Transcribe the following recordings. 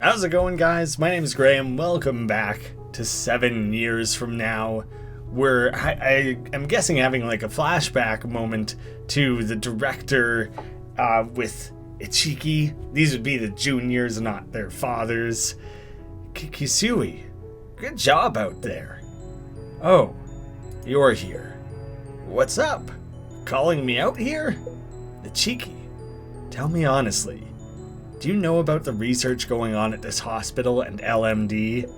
How's it going, guys? My name is Graeme. Welcome back to 7 years from now, where I am guessing having like a flashback moment to the director with Ichiki. These would be the juniors, not their fathers. Kisui, good job out there. Oh, you're here. What's up? Calling me out here? Ichiki, tell me honestly. Do you know about the research going on at this hospital and LMD?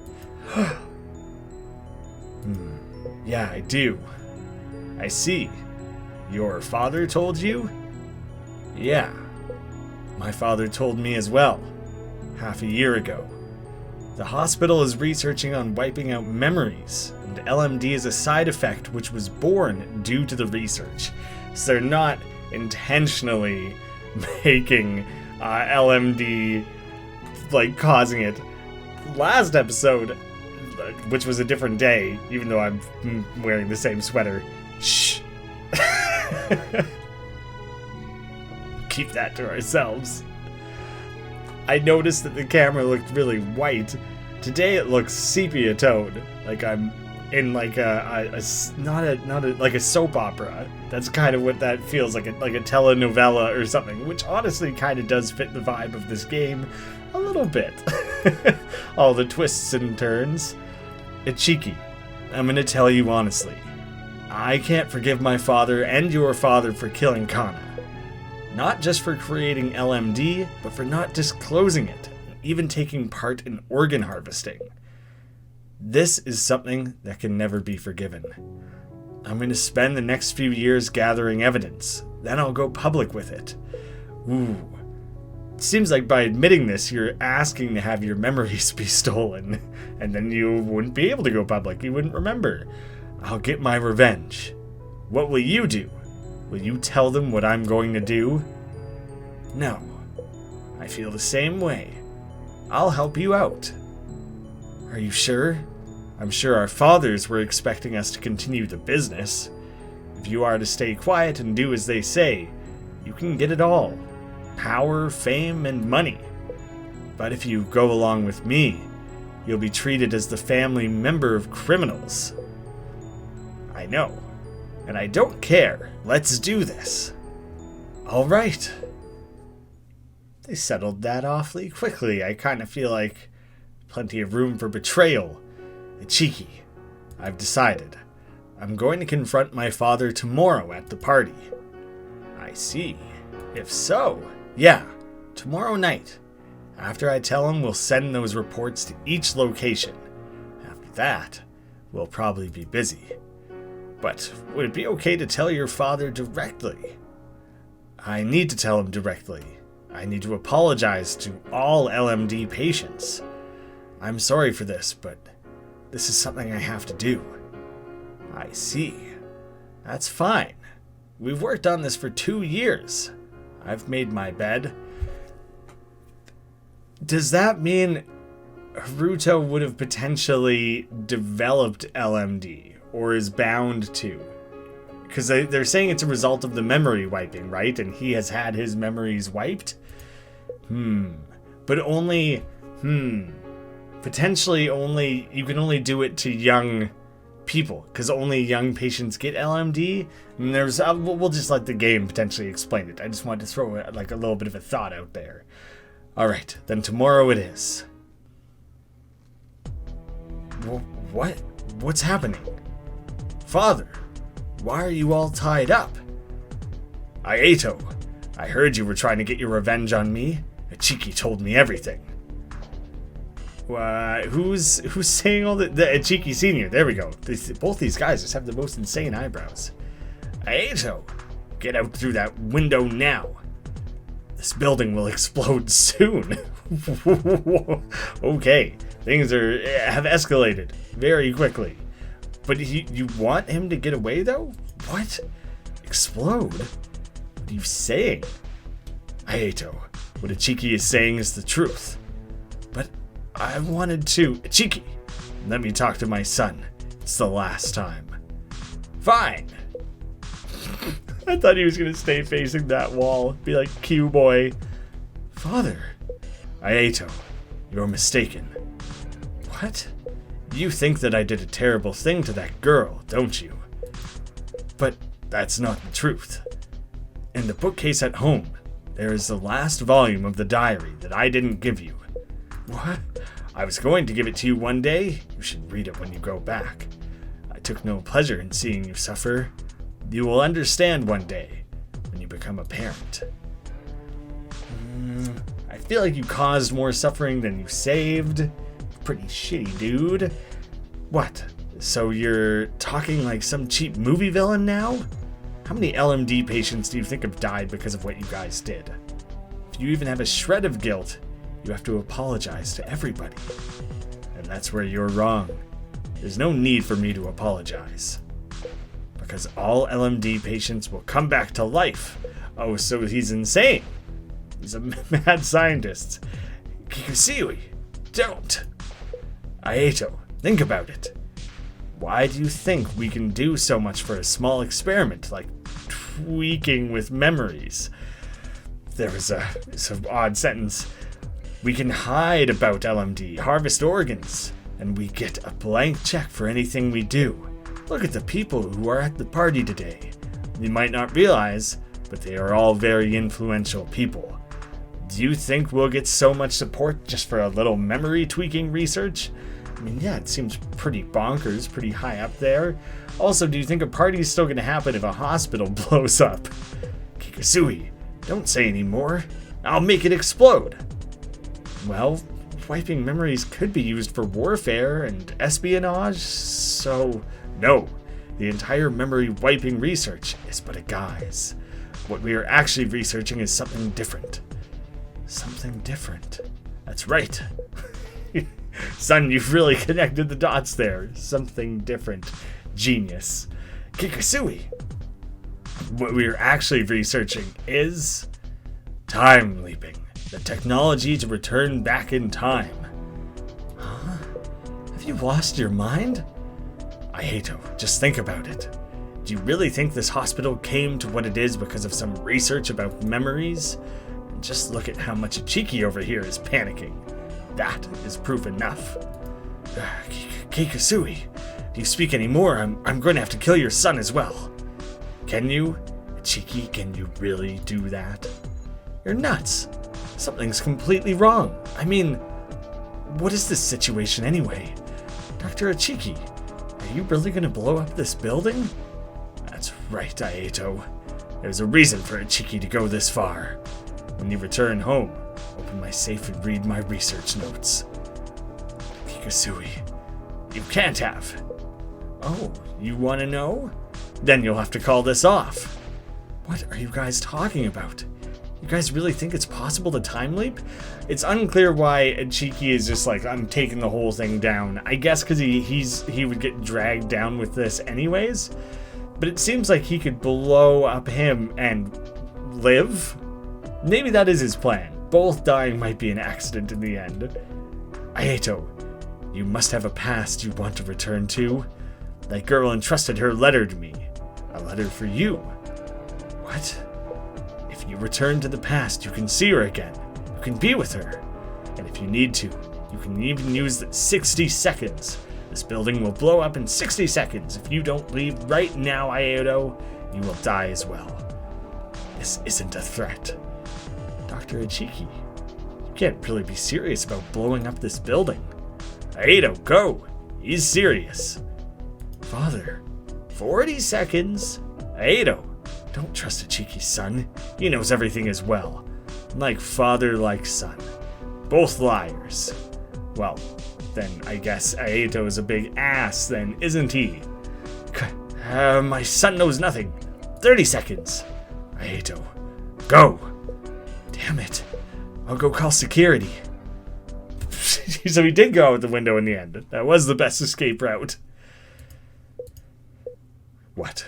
Yeah, I do. I see. Your father told you? Yeah. My father told me as well. Half a year ago. The hospital is researching on wiping out memories, and LMD is a side effect which was born due to the research. So they're not intentionally making LMD, like, causing it. Last episode, which was a different day, even though I'm wearing the same sweater. Shh. Keep that to ourselves. I noticed that the camera looked really white. Today it looks sepia toned, like I'm in like a soap opera. That's kind of what that feels like, like a telenovela or something, which honestly kind of does fit the vibe of this game a little bit. All the twists and turns. Ichiki, I'm gonna tell you honestly. I can't forgive my father and your father for killing Kana. Not just for creating LMD, but for not disclosing it, and even taking part in organ harvesting. This is something that can never be forgiven. I'm going to spend the next few years gathering evidence. Then I'll go public with it. Ooh. It seems like by admitting this, you're asking to have your memories be stolen. And then you wouldn't be able to go public. You wouldn't remember. I'll get my revenge. What will you do? Will you tell them what I'm going to do? No. I feel the same way. I'll help you out. Are you sure? I'm sure our fathers were expecting us to continue the business. If you are to stay quiet and do as they say, you can get it all. Power, fame, and money. But if you go along with me, you'll be treated as the family member of criminals. I know. And I don't care. Let's do this. All right. They settled that awfully quickly. I kind of feel like plenty of room for betrayal. Ichiki, I've decided. I'm going to confront my father tomorrow at the party. I see. If so, yeah, tomorrow night. After I tell him, we'll send those reports to each location. After that, we'll probably be busy. But would it be okay to tell your father directly? I need to tell him directly. I need to apologize to all LMD patients. I'm sorry for this, but this is something I have to do. I see. That's fine. We've worked on this for 2 years. I've made my bed. Does that mean Haruto would have potentially developed LMD, or is bound to? Because they're saying it's a result of the memory wiping, right? And he has had his memories wiped? But only... Potentially only, you can only do it to young people, because only young patients get LMD. And there's, we'll just let the game potentially explain it. I just wanted to throw like a little bit of a thought out there. All right, then tomorrow it is. What? What's happening? Father, why are you all tied up? Aeto, I heard you were trying to get your revenge on me. Ichiki told me everything. Who's saying all the Ichiki Senior? There we go. Both these guys just have the most insane eyebrows. Aeto, get out through that window now. This building will explode soon. Okay, things have escalated very quickly. But you want him to get away though? What? Explode? What are you saying? Aeto, what Ichiki is saying is the truth. But I wanted to... Ichiki, let me talk to my son. It's the last time. Fine. I thought he was going to stay facing that wall. Be like, Q boy. Father. Aeto, You're mistaken. What? You think that I did a terrible thing to that girl, don't you? But that's not the truth. In the bookcase at home, there is the last volume of the diary that I didn't give you. What? I was going to give it to you one day. You should read it when you go back. I took no pleasure in seeing you suffer. You will understand one day when you become a parent. I feel like you caused more suffering than you saved. Pretty shitty, dude. What? So you're talking like some cheap movie villain now? How many LMD patients do you think have died because of what you guys did? If you even have a shred of guilt, you have to apologize to everybody. And that's where you're wrong. There's no need for me to apologize. Because all LMD patients will come back to life. Oh, so he's insane. He's a mad scientist. Kikusiwi, don't. Aeto, think about it. Why do you think we can do so much for a small experiment like tweaking with memories? There was some odd sentence. We can hide about LMD, harvest organs, and we get a blank check for anything we do. Look at the people who are at the party today. You might not realize, but they are all very influential people. Do you think we'll get so much support just for a little memory tweaking research? I mean, yeah, it seems pretty bonkers, pretty high up there. Also, do you think a party's still gonna happen if a hospital blows up? Kikasui, don't say any more. I'll make it explode. Well, wiping memories could be used for warfare and espionage, so no. The entire memory wiping research is but a guise. What we are actually researching is something different. Something different. That's right. Son, you've really connected the dots there. Something different. Genius. Kikasui. What we are actually researching is time leaping. The technology to return back in time. Huh? Have you lost your mind? Aeto, just think about it. Do you really think this hospital came to what it is because of some research about memories? And just look at how much Ichiki over here is panicking. That is proof enough. Kikasui, if you speak anymore, I'm going to have to kill your son as well. Can you? Ichiki, can you really do that? You're nuts. Something's completely wrong. I mean, what is this situation anyway? Dr. Ichiki, are you really going to blow up this building? That's right, Aeto. There's a reason for Ichiki to go this far. When you return home, open my safe and read my research notes. Kikasui, you can't have. Oh, you want to know? Then you'll have to call this off. What are you guys talking about? You guys really think it's possible to time leap? It's unclear why Ichiki is just like, I'm taking the whole thing down. I guess because he would get dragged down with this anyways. But it seems like he could blow up him and live. Maybe that is his plan. Both dying might be an accident in the end. Aeto, you must have a past you want to return to. That girl entrusted her letter to me. A letter for you. What? If you return to the past, you can see her again. You can be with her. And if you need to, you can even use the 60 seconds. This building will blow up in 60 seconds. If you don't leave right now, Aeto, you will die as well. This isn't a threat. Dr. Ichiki, you can't really be serious about blowing up this building. Aeto, go! He's serious. Father, 40 seconds. Aeto, don't trust Ichiki's son. He knows everything as well. Like father, like son. Both liars. Well, then I guess Aeto is a big ass then, isn't he? My son knows nothing. 30 seconds. Aeto, go! Damn it. I'll go call security. So he did go out the window in the end. That was the best escape route. What?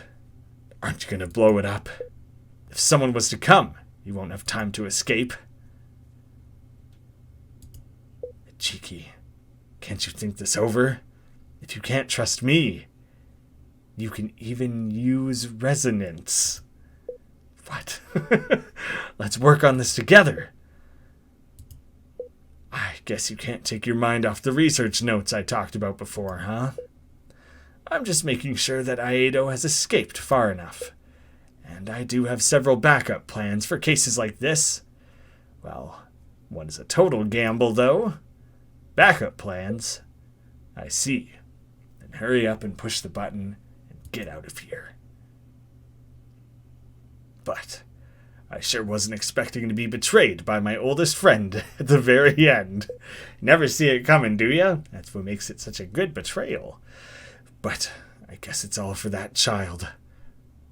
Aren't you gonna blow it up? If someone was to come, you won't have time to escape. Ichiki, can't you think this over? If you can't trust me, you can even use resonance. What? Let's work on this together. I guess you can't take your mind off the research notes I talked about before, huh? I'm just making sure that Aedo has escaped far enough. And I do have several backup plans for cases like this. Well, one is a total gamble, though. Backup plans? I see. Then hurry up and push the button and get out of here. But I sure wasn't expecting to be betrayed by my oldest friend at the very end. Never see it coming, do ya? That's what makes it such a good betrayal. But I guess it's all for that child.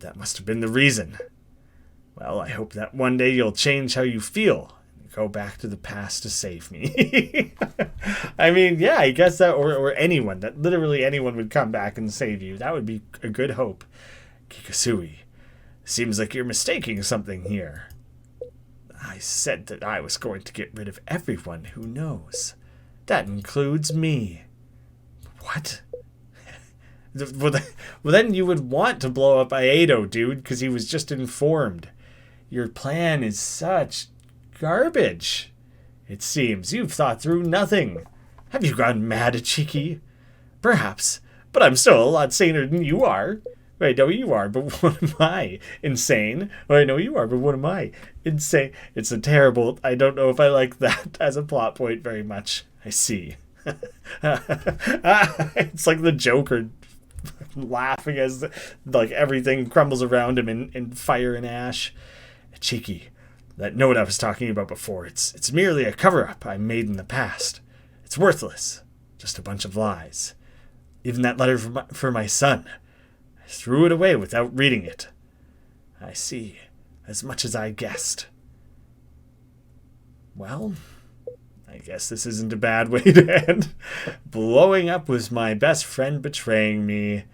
That must have been the reason. Well, I hope that one day you'll change how you feel and go back to the past to save me. I mean, yeah, I guess that, or anyone, that literally anyone would come back and save you. That would be a good hope. Kikasui, seems like you're mistaking something here. I said that I was going to get rid of everyone who knows. That includes me. What? Well, then you would want to blow up Aedo, dude, because he was just informed. Your plan is such garbage. It seems you've thought through nothing. Have you gone mad, Chiki? Perhaps, but I'm still a lot saner than you are. I know you are, but what am I? Insane? Well, I know you are, but what am I? Insane. It's a terrible... I don't know if I like that as a plot point very much. I see. It's like the Joker laughing as like everything crumbles around him in fire and ash. Cheeky. That note I was talking about before, it's merely a cover-up I made in the past. It's worthless. Just a bunch of lies. Even that letter for my son. I threw it away without reading it. I see. As much as I guessed. Well, I guess this isn't a bad way to end. Blowing up was my best friend betraying me.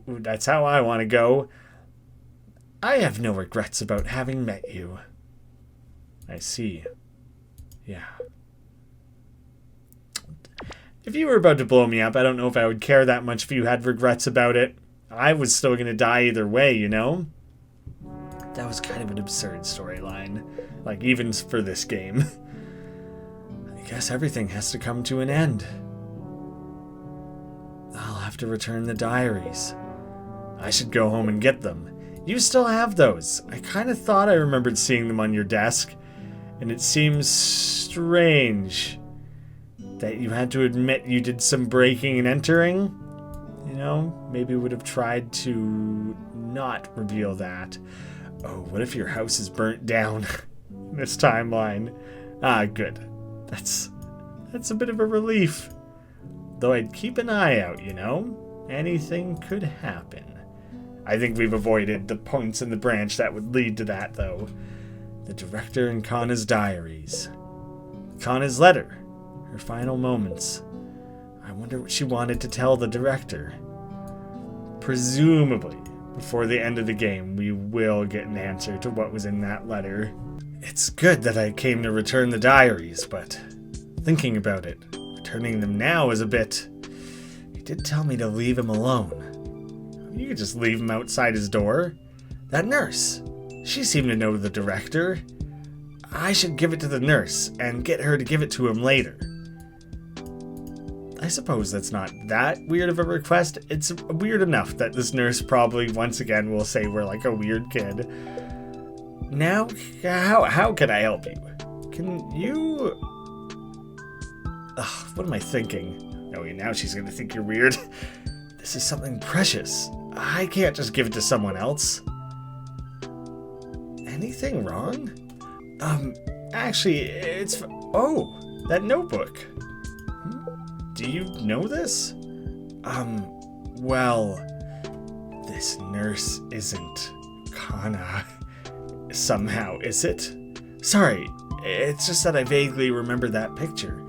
That's how I want to go. I have no regrets about having met you. I see. Yeah. If you were about to blow me up, I don't know if I would care that much if you had regrets about it. I was still going to die either way, you know? That was kind of an absurd storyline. Like, even for this game. I guess everything has to come to an end. I'll have to return the diaries. I should go home and get them. You still have those. I kind of thought I remembered seeing them on your desk. And it seems strange that you had to admit you did some breaking and entering. You know, maybe would have tried to not reveal that. Oh, what if your house is burnt down in this timeline? Ah, good. That's a bit of a relief. Though I'd keep an eye out, you know? Anything could happen. I think we've avoided the points in the branch that would lead to that, though. The director and Kana's diaries. Kana's letter. Her final moments. I wonder what she wanted to tell the director. Presumably, before the end of the game, we will get an answer to what was in that letter. It's good that I came to return the diaries, but thinking about it, returning them now is a bit... He did tell me to leave him alone. You could just leave him outside his door. That nurse, she seemed to know the director. I should give it to the nurse and get her to give it to him later. I suppose that's not that weird of a request. It's weird enough that this nurse probably once again will say we're like a weird kid. Now, how can I help you? Can you... Ugh, what am I thinking? Oh, now she's gonna think you're weird. This is something precious. I can't just give it to someone else. Anything wrong? Actually, it's... Oh, that notebook. Do you know this? Well, this nurse isn't Kana. Somehow, is it? Sorry, it's just that I vaguely remember that picture.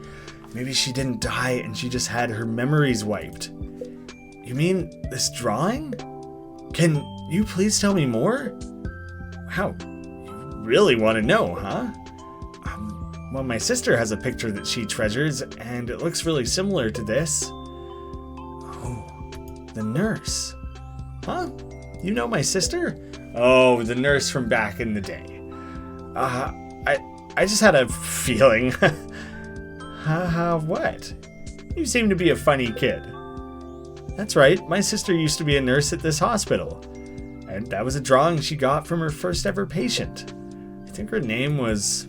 Maybe she didn't die and she just had her memories wiped. You mean this drawing? Can you please tell me more? Wow, you really want to know, huh? Well, my sister has a picture that she treasures, and it looks really similar to this. Oh, the nurse. Huh? You know my sister? Oh, the nurse from back in the day. I just had a feeling. Haha, what? You seem to be a funny kid. That's right, my sister used to be a nurse at this hospital. And that was a drawing she got from her first ever patient. I think her name was...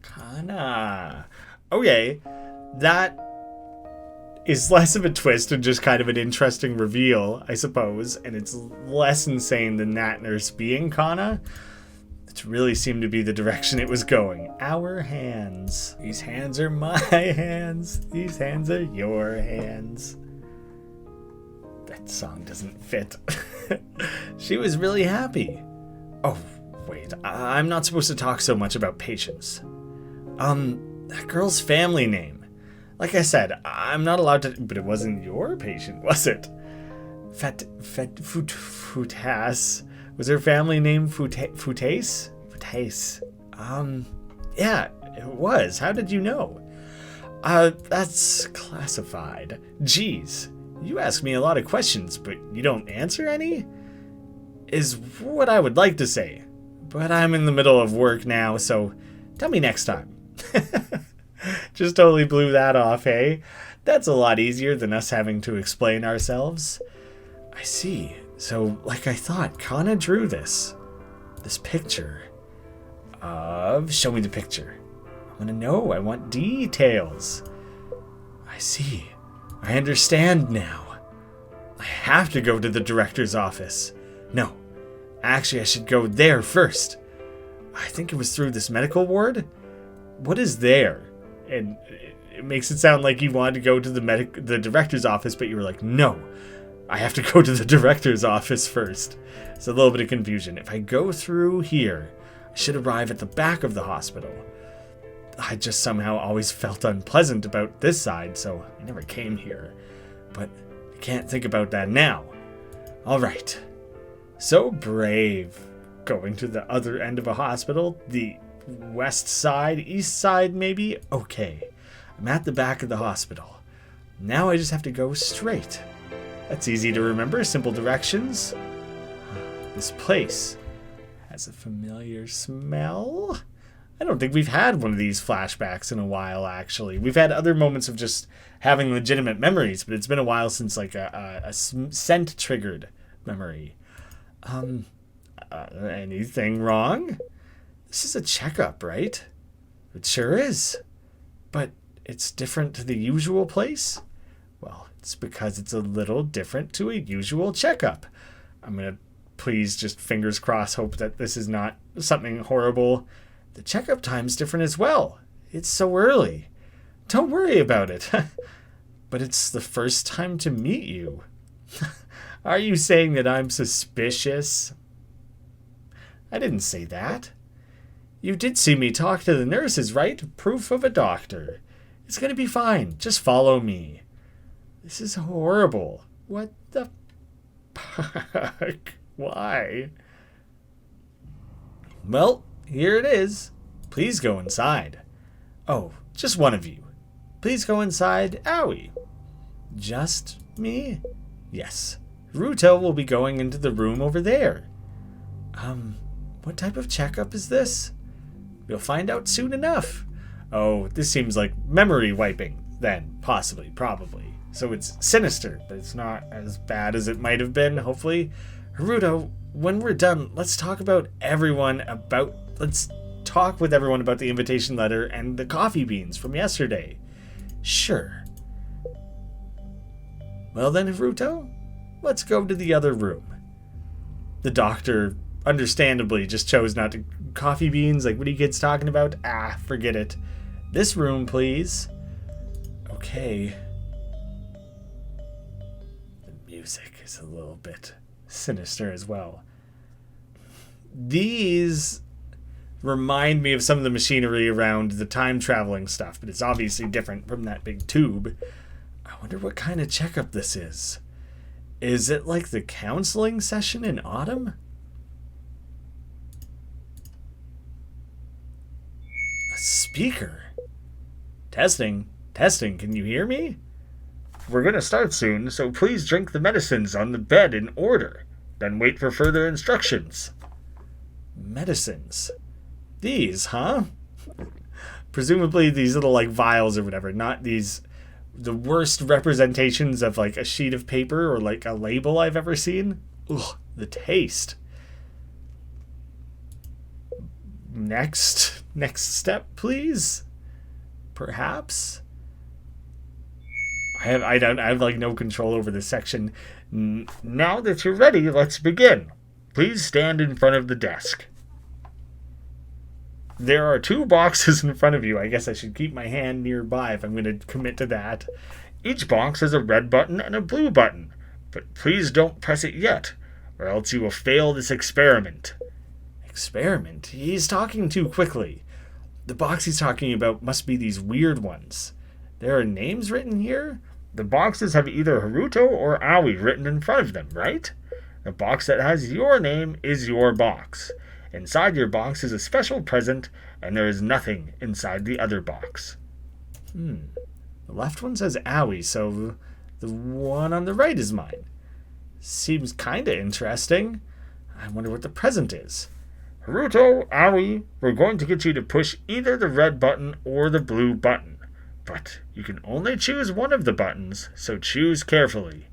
Kana. Okay, that is less of a twist and just kind of an interesting reveal, I suppose. And it's less insane than that nurse being Kana. It really seemed to be the direction it was going. Our hands. These hands are my hands. These hands are your hands. That song doesn't fit. She was really happy. Oh, wait. I'm not supposed to talk so much about patients. That girl's family name. Like I said, I'm not allowed to... But it wasn't your patient, was it? Futas. Was her family name Futes? Futes. Yeah, it was. How did you know? That's classified. Geez, you ask me a lot of questions, but you don't answer any? Is what I would like to say. But I'm in the middle of work now, so tell me next time. Just totally blew that off, hey? That's a lot easier than us having to explain ourselves. I see. So, like I thought, Kana drew this picture of... Show me the picture. I want to know. I want details. I see. I understand now. I have to go to the director's office. No. Actually, I should go there first. I think it was through this medical ward. What is there? And it makes it sound like you wanted to go to the director's office, but you were like, no. I have to go to the director's office first. It's a little bit of confusion. If I go through here, I should arrive at the back of the hospital. I just somehow always felt unpleasant about this side, so I never came here. But I can't think about that now. All right. So brave. Going to the other end of a hospital? The west side? East side, maybe? Okay. I'm at the back of the hospital. Now I just have to go straight. That's easy to remember. Simple directions. This place has a familiar smell. I don't think we've had one of these flashbacks in a while, actually. We've had other moments of just having legitimate memories, but it's been a while since like a scent-triggered memory. Anything wrong? This is a checkup, right? It sure is. But it's different to the usual place? Well, it's because it's a little different to a usual checkup. I'm going to please just fingers crossed hope that this is not something horrible. The checkup time's different as well. It's so early. Don't worry about it. But it's the first time to meet you. Are you saying that I'm suspicious? I didn't say that. You did see me talk to the nurses, right? Proof of a doctor. It's going to be fine. Just follow me. This is horrible. What the fuck? Why? Well, here it is. Please go inside. Oh, just one of you. Please go inside. Owie. Just me? Yes. Ruto will be going into the room over there. What type of checkup is this? We'll find out soon enough. Oh, this seems like memory wiping, then. Possibly, probably. So it's sinister, but it's not as bad as it might have been, hopefully. Haruto, when we're done, let's talk with everyone about the invitation letter and the coffee beans from yesterday. Sure. Well then, Haruto, let's go to the other room. The doctor, understandably, just chose not to... Coffee beans? Like, what are you kids talking about? Forget it. This room, please. Okay. The music is a little bit sinister as well. These remind me of some of the machinery around the time-traveling stuff, but it's obviously different from that big tube. I wonder what kind of checkup this is. Is it like the counseling session in autumn? A speaker. Testing. Can you hear me? We're going to start soon, so please drink the medicines on the bed in order. Then wait for further instructions. Medicines. These, huh? Presumably these little, like, vials or whatever, not these, the worst representations of, like, a sheet of paper or, like, a label I've ever seen. Ugh, the taste. Next step, please. Perhaps. I have like no control over this section. Now that you're ready, let's begin. Please stand in front of the desk. There are 2 boxes in front of you. I guess I should keep my hand nearby if I'm going to commit to that. Each box has a red button and a blue button, but please don't press it yet, or else you will fail this experiment. Experiment? He's talking too quickly. The box he's talking about must be these weird ones. There are names written here? The boxes have either Haruto or Aoi written in front of them, right? The box that has your name is your box. Inside your box is a special present, and there is nothing inside the other box. The left one says Aoi, so the one on the right is mine. Seems kinda interesting. I wonder what the present is. Haruto, Aoi, we're going to get you to push either the red button or the blue button. But you can only choose one of the buttons, so choose carefully.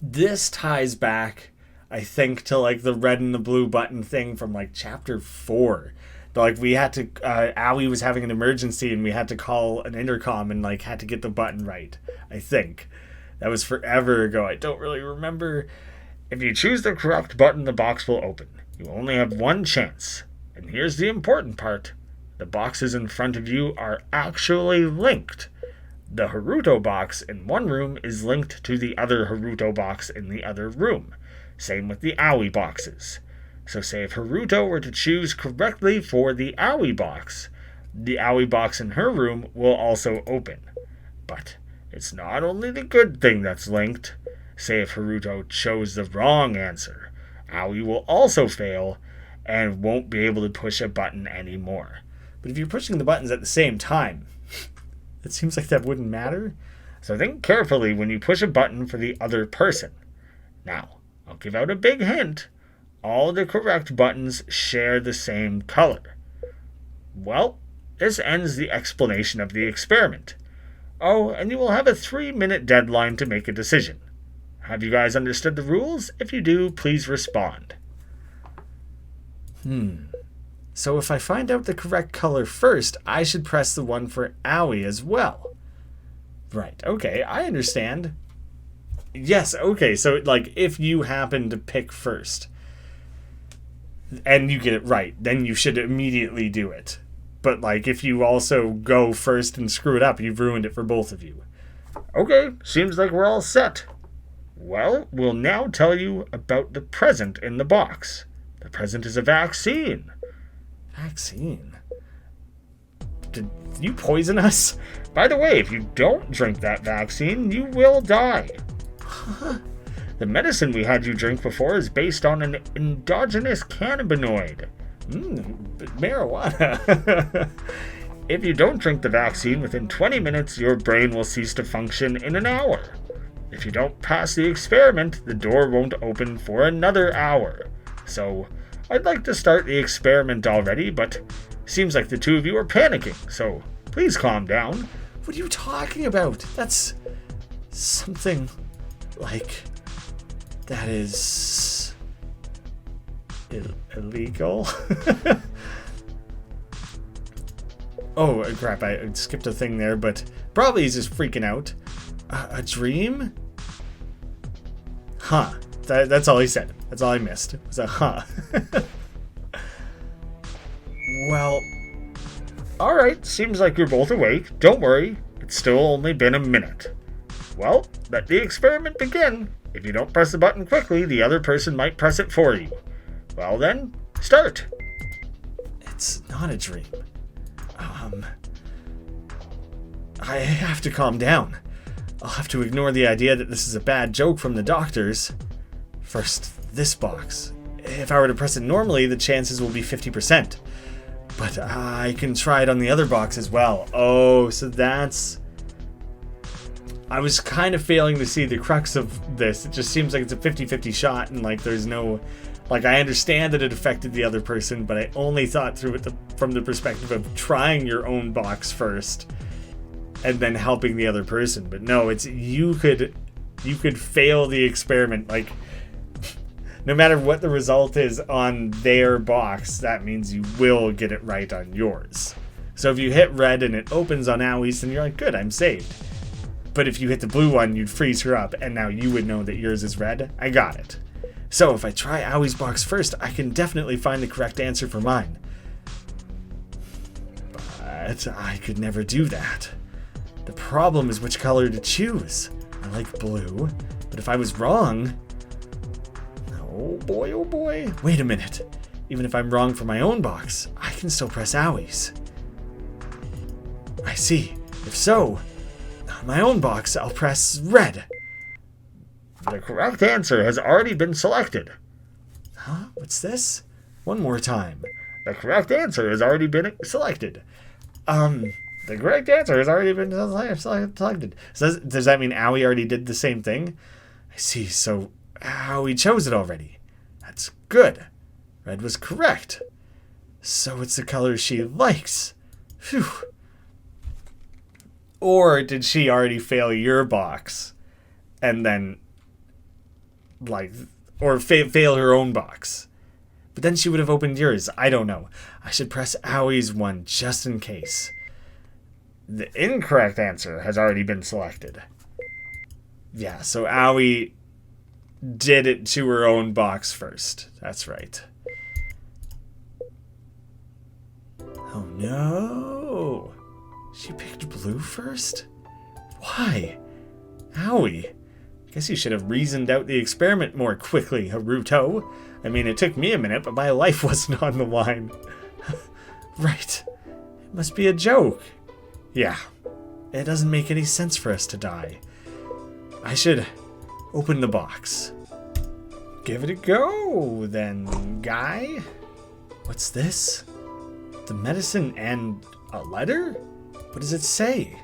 This ties back, I think, to like the red and the blue button thing from like chapter 4. Like we had to, Aoi was having an emergency and we had to call an intercom and like had to get the button right. I think. That was forever ago. I don't really remember. If you choose the correct button, the box will open. You only have one chance. And here's the important part. The boxes in front of you are actually linked. The Haruto box in one room is linked to the other Haruto box in the other room. Same with the Aoi boxes. So say if Haruto were to choose correctly for the Aoi box, the Aoi box in her room will also open. But it's not only the good thing that's linked. Say if Haruto chose the wrong answer, Aoi will also fail and won't be able to push a button anymore. But if you're pushing the buttons at the same time, it seems like that wouldn't matter. So think carefully when you push a button for the other person. Now, I'll give out a big hint. All the correct buttons share the same color. Well, this ends the explanation of the experiment. Oh, and you will have a 3-minute deadline to make a decision. Have you guys understood the rules? If you do, please respond. So if I find out the correct color first, I should press the one for Aoi as well. Right, okay, I understand. Yes, okay, so like if you happen to pick first and you get it right, then you should immediately do it. But like if you also go first and screw it up, you've ruined it for both of you. Okay, seems like we're all set. Well, we'll now tell you about the present in the box. The present is a vaccine. Vaccine? Did you poison us? By the way, if you don't drink that vaccine, you will die. The medicine we had you drink before is based on an endogenous cannabinoid. Marijuana. If you don't drink the vaccine within 20 minutes, your brain will cease to function in an hour. If you don't pass the experiment, the door won't open for another hour. So, I'd like to start the experiment already, but seems like the two of you are panicking, so please calm down. What are you talking about? That's something like that is illegal. Oh, crap, I skipped a thing there, but probably he's just freaking out. A dream? Huh. That's all he said. That's all I missed. It was a huh. Well, alright, seems like you're both awake. Don't worry, it's still only been a minute. Well, let the experiment begin. If you don't press the button quickly, the other person might press it for you. Well then, start. It's not a dream. I have to calm down. I'll have to ignore the idea that this is a bad joke from the doctors. First, this box. If I were to press it normally, the chances will be 50%. But I can try it on the other box as well. Oh, so that's... I was kind of failing to see the crux of this. It just seems like it's a 50-50 shot, and like there's no... Like, I understand that it affected the other person, but I only thought through it from the perspective of trying your own box first and then helping the other person. But no, it's you could fail the experiment. Like, no matter what the result is on their box, that means you will get it right on yours. So if you hit red and it opens on Awie's, then you're like, good, I'm saved. But if you hit the blue one, you'd freeze her up, and now you would know that yours is red. I got it. So if I try Awie's box first, I can definitely find the correct answer for mine. But I could never do that. The problem is which color to choose. I like blue, but if I was wrong... Oh boy. Wait a minute. Even if I'm wrong for my own box, I can still press Awie's. I see. If so, on my own box, I'll press red. The correct answer has already been selected. Huh? What's this? One more time. The correct answer has already been selected. The correct answer has already been selected. So does that mean Owie already did the same thing? I see. So Owie chose it already. That's good. Red was correct. So it's the color she likes. Phew. Or did she already fail your box and then, like, or fail her own box? But then she would have opened yours. I don't know. I should press Owie's one just in case. The incorrect answer has already been selected. Yeah, so Owie did it to her own box first. That's right. Oh no. She picked blue first? Why? Owie. Guess you should have reasoned out the experiment more quickly, Haruto. I mean, it took me a minute, but my life wasn't on the line. Right. It must be a joke. Yeah. It doesn't make any sense for us to die. I should open the box. Give it a go, then, guy. What's this? The medicine and a letter? What does it say?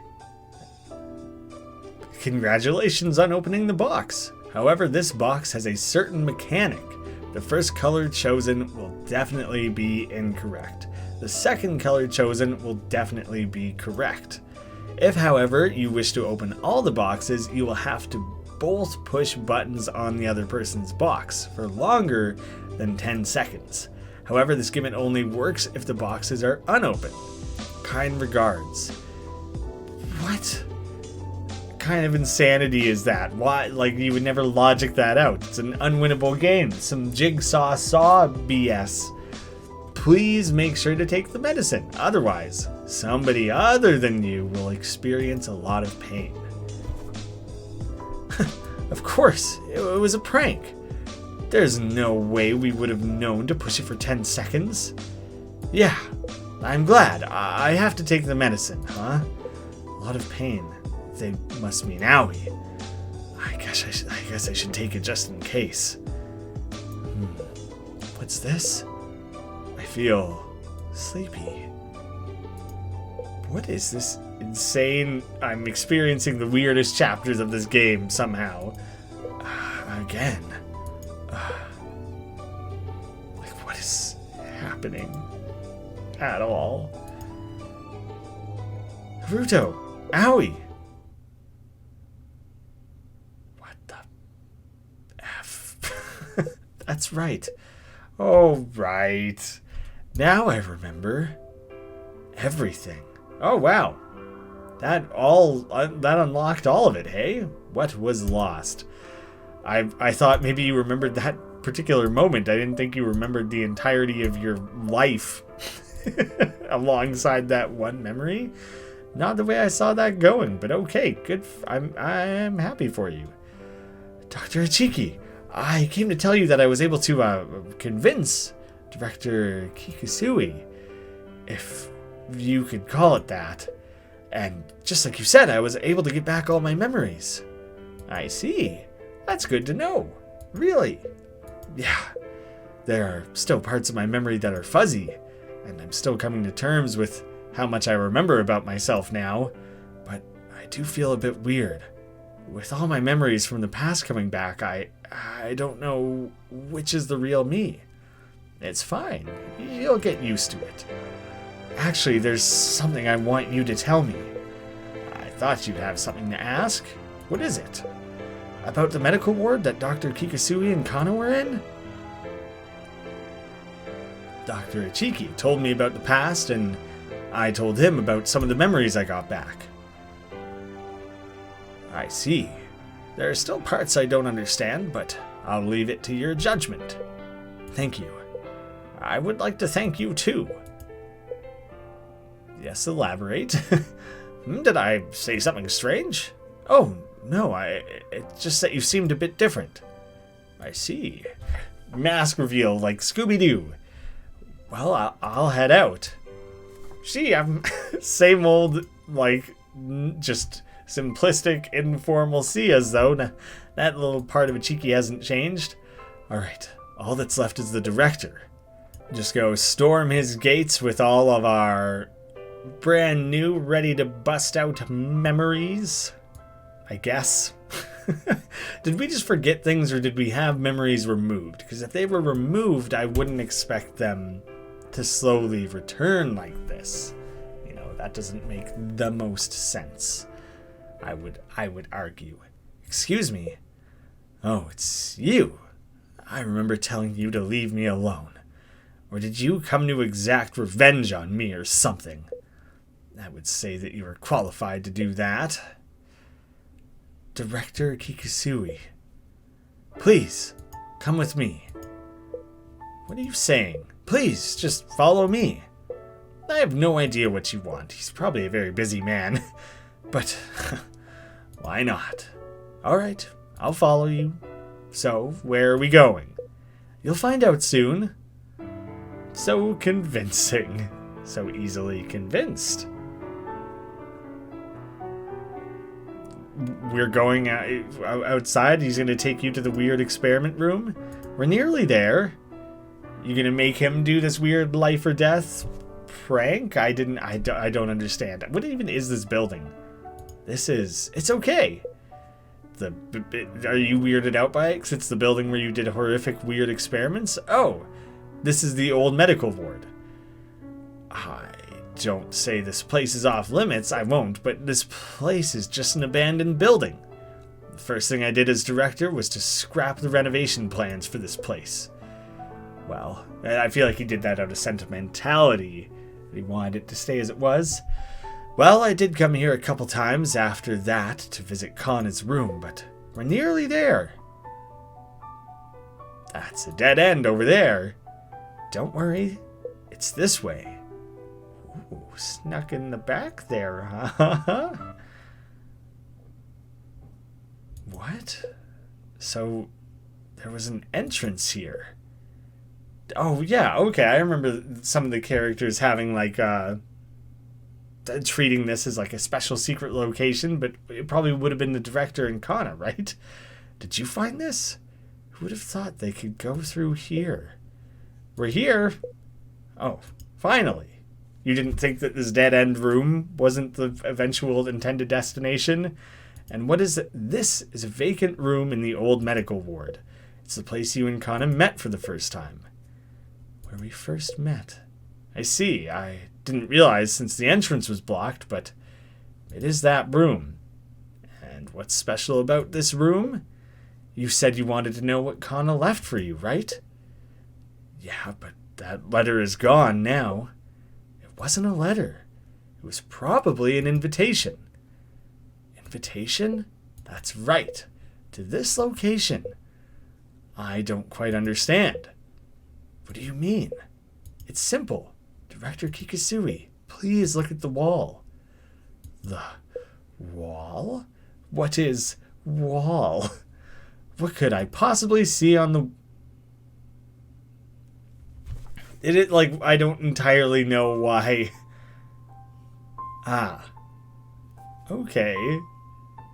Congratulations on opening the box. However, this box has a certain mechanic. The first color chosen will definitely be incorrect. The second color chosen will definitely be correct. If, however, you wish to open all the boxes, you will have to both push buttons on the other person's box for longer than 10 seconds. However, this gimmick only works if the boxes are unopened. Kind regards. What kind of insanity is that? Why? Like, you would never logic that out. It's an unwinnable game. Some jigsaw saw BS. Please make sure to take the medicine. Otherwise, somebody other than you will experience a lot of pain. Of course, it was a prank. There's no way we would have known to push it for 10 seconds. Yeah, I'm glad. I have to take the medicine, huh? A lot of pain. They must mean Owie. I guess I should take it just in case. What's this? I feel sleepy. What is this insane? I'm experiencing the weirdest chapters of this game somehow. Again. Like, what is happening at all? Haruto! Owie! What the F? That's right. Oh, right. Now I remember everything. Oh, wow. That unlocked all of it, hey? What was lost? I thought maybe you remembered that particular moment. I didn't think you remembered the entirety of your life alongside that one memory. Not the way I saw that going, but okay, good. I'm happy for you. Dr. Ichiki, I came to tell you that I was able to convince Director Kikusui, if you could call it that. And just like you said, I was able to get back all my memories. I see. That's good to know. Really? Yeah. There are still parts of my memory that are fuzzy, and I'm still coming to terms with how much I remember about myself now, but I do feel a bit weird. With all my memories from the past coming back, I don't know which is the real me. It's fine. You'll get used to it. Actually, there's something I want you to tell me. I thought you'd have something to ask. What is it? About the medical ward that Dr. Kikasui and Kana were in? Dr. Ichiki told me about the past, and I told him about some of the memories I got back. I see. There are still parts I don't understand, but I'll leave it to your judgment. Thank you. I would like to thank you too. Yes, elaborate. Did I say something strange? Oh, no, it's just that you seemed a bit different. I see. Mask reveal like Scooby-Doo. Well, I'll head out. Gee, I'm same old, like, just simplistic, informal Sias, though. That little part of Ichiki hasn't changed. Alright, all that's left is the director. Just go storm his gates with all of our brand new, ready to bust out memories, I guess. Did we just forget things, or did we have memories removed? Because if they were removed, I wouldn't expect them to slowly return like this. You know, that doesn't make the most sense. I would argue. Excuse me. Oh, it's you. I remember telling you to leave me alone. Or did you come to exact revenge on me or something? I would say that you are qualified to do that. Director Kikasui. Please, come with me. What are you saying? Please, just follow me. I have no idea what you want. He's probably a very busy man. But, why not? Alright, I'll follow you. So, where are we going? You'll find out soon. So convincing. So easily convinced. We're going outside. He's going to take you to the weird experiment room. We're nearly there. You going to make him do this weird life or death prank? I don't understand. What even is this building? It's okay. Are you weirded out by it? 'Cause it's the building where you did horrific weird experiments? Oh, this is the old medical ward. I don't say this place is off limits, I won't, but this place is just an abandoned building. The first thing I did as director was to scrap the renovation plans for this place. Well, I feel like he did that out of sentimentality. He wanted it to stay as it was. Well, I did come here a couple times after that to visit Kana's room, but we're nearly there. That's a dead end over there. Don't worry, it's this way. Ooh, snuck in the back there, huh? What? So, there was an entrance here. Oh, yeah, okay, I remember some of the characters having, like, treating this as, like, a special secret location, but it probably would have been the director and Kana, right? Did you find this? Who would have thought they could go through here? We're here. Oh, finally. You didn't think that this dead-end room wasn't the eventual intended destination? And what is it? This is a vacant room in the old medical ward. It's the place you and Kana met for the first time. Where we first met. I see. I didn't realize since the entrance was blocked, but it is that room. And what's special about this room? You said you wanted to know what Kana left for you, right? Yeah, but that letter is gone now. It wasn't a letter. It was probably an invitation. Invitation? That's right. To this location. I don't quite understand. What do you mean? It's simple. Director Kikasui, please look at the wall. The wall? What is wall? What could I possibly see on the... I don't entirely know why. Ah. Okay.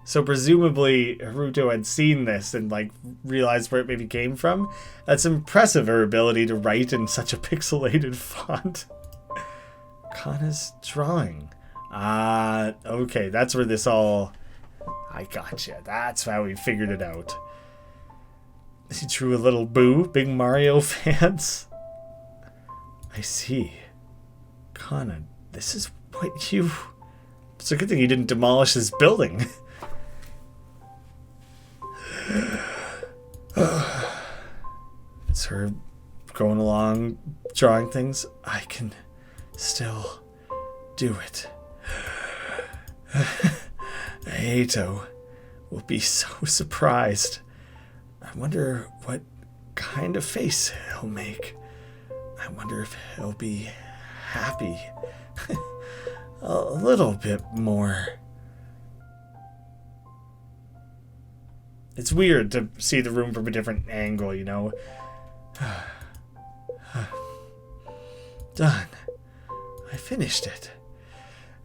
So presumably Haruto had seen this and, realized where it maybe came from. That's impressive, her ability to write in such a pixelated font. Kana's drawing. Okay, that's where this all... I gotcha. That's how we figured it out. He drew a little boo, big Mario fans. I see. Kana, this is what you... It's a good thing you didn't demolish this building. It's her going along, drawing things. I can still do it. Aito will be so surprised. I wonder what kind of face he'll make. I wonder if he'll be happy. A little bit more. It's weird to see the room from a different angle, you know? Done. I finished it.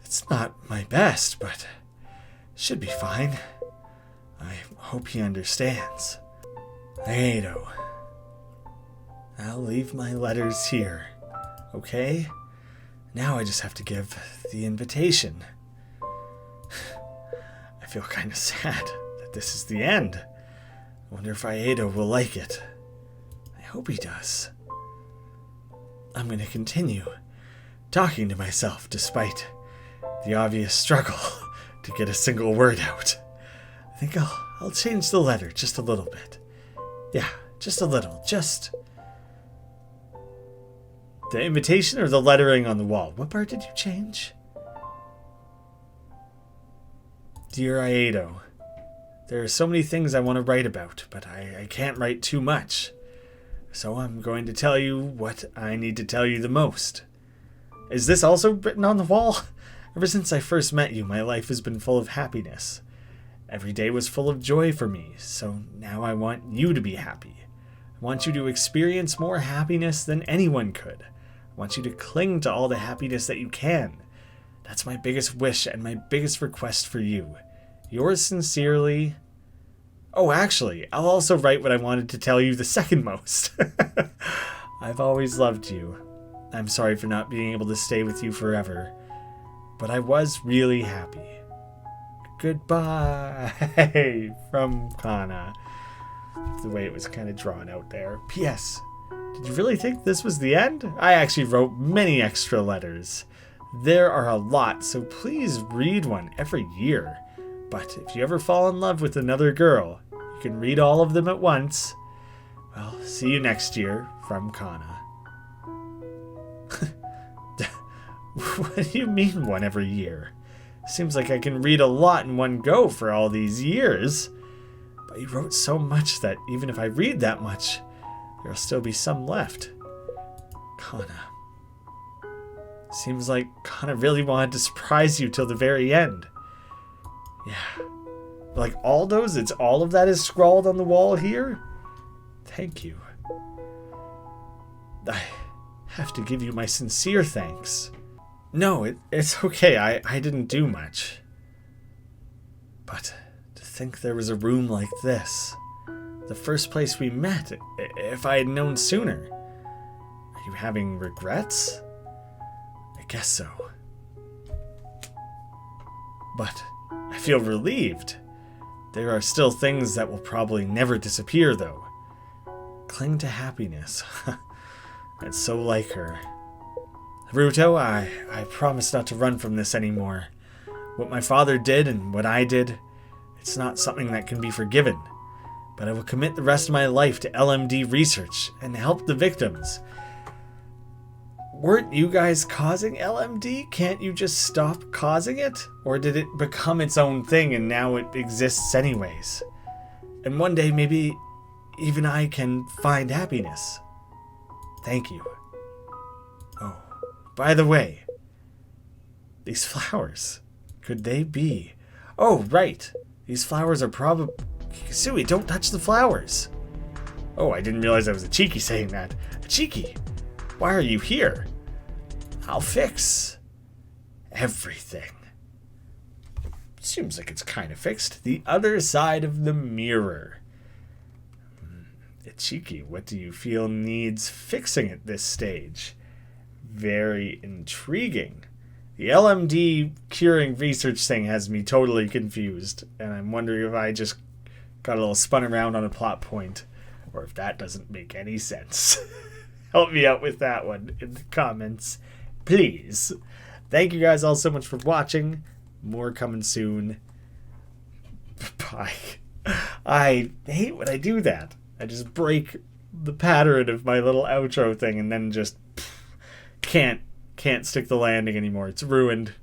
It's not my best, but should be fine. I hope he understands. Aito, I'll leave my letters here, okay? Now I just have to give the invitation. I feel kind of sad that this is the end. I wonder if Aito will like it. I hope he does. I'm going to continue talking to myself despite the obvious struggle to get a single word out. I think I'll change the letter just a little bit. Yeah, just a little. Just... The invitation or the lettering on the wall? What part did you change? Dear Aito, there are so many things I want to write about, but I can't write too much. So I'm going to tell you what I need to tell you the most. Is this also written on the wall? Ever since I first met you, my life has been full of happiness. Every day was full of joy for me, so now I want you to be happy. I want you to experience more happiness than anyone could. I want you to cling to all the happiness that you can. That's my biggest wish and my biggest request for you. Yours sincerely... Oh, actually, I'll also write what I wanted to tell you the second most. I've always loved you. I'm sorry for not being able to stay with you forever, but I was really happy. Goodbye from Kana. The way it was kind of drawn out there. P.S. Did you really think this was the end? I actually wrote many extra letters. There are a lot, so please read one every year. But if you ever fall in love with another girl, you can read all of them at once. Well, see you next year from Kana. What do you mean one every year? Seems like I can read a lot in one go for all these years. But you wrote so much that even if I read that much, there'll still be some left. Kana. Seems like Kana really wanted to surprise you till the very end. Yeah. Like all those, it's all of that is scrawled on the wall here? Thank you. I have to give you my sincere thanks. No, it's okay. I didn't do much. But to think there was a room like this. The first place we met, if I had known sooner. Are you having regrets? I guess so. But I feel relieved. There are still things that will probably never disappear, though. Cling to happiness. That's so like her. Ruto, I promise not to run from this anymore. What my father did and what I did, it's not something that can be forgiven. But I will commit the rest of my life to LMD research and help the victims. Weren't you guys causing LMD? Can't you just stop causing it? Or did it become its own thing and now it exists anyways? And one day maybe even I can find happiness. Thank you. Oh, by the way, these flowers, could they be? Oh, right. These flowers are probably... Kisui, don't touch the flowers. Oh, I didn't realize I was a cheeky saying that. A cheeky? Why are you here? I'll fix everything. Seems like it's kind of fixed. The other side of the mirror. Cheeky, what do you feel needs fixing at this stage? Very intriguing. The LMD curing research thing has me totally confused, and I'm wondering if I just got a little spun around on a plot point, or if that doesn't make any sense. Help me out with that one in the comments please. Thank you guys all so much for watching. More coming soon. Bye. I hate when I do that. I just break the pattern of my little outro thing and then just can't stick the landing anymore. It's ruined.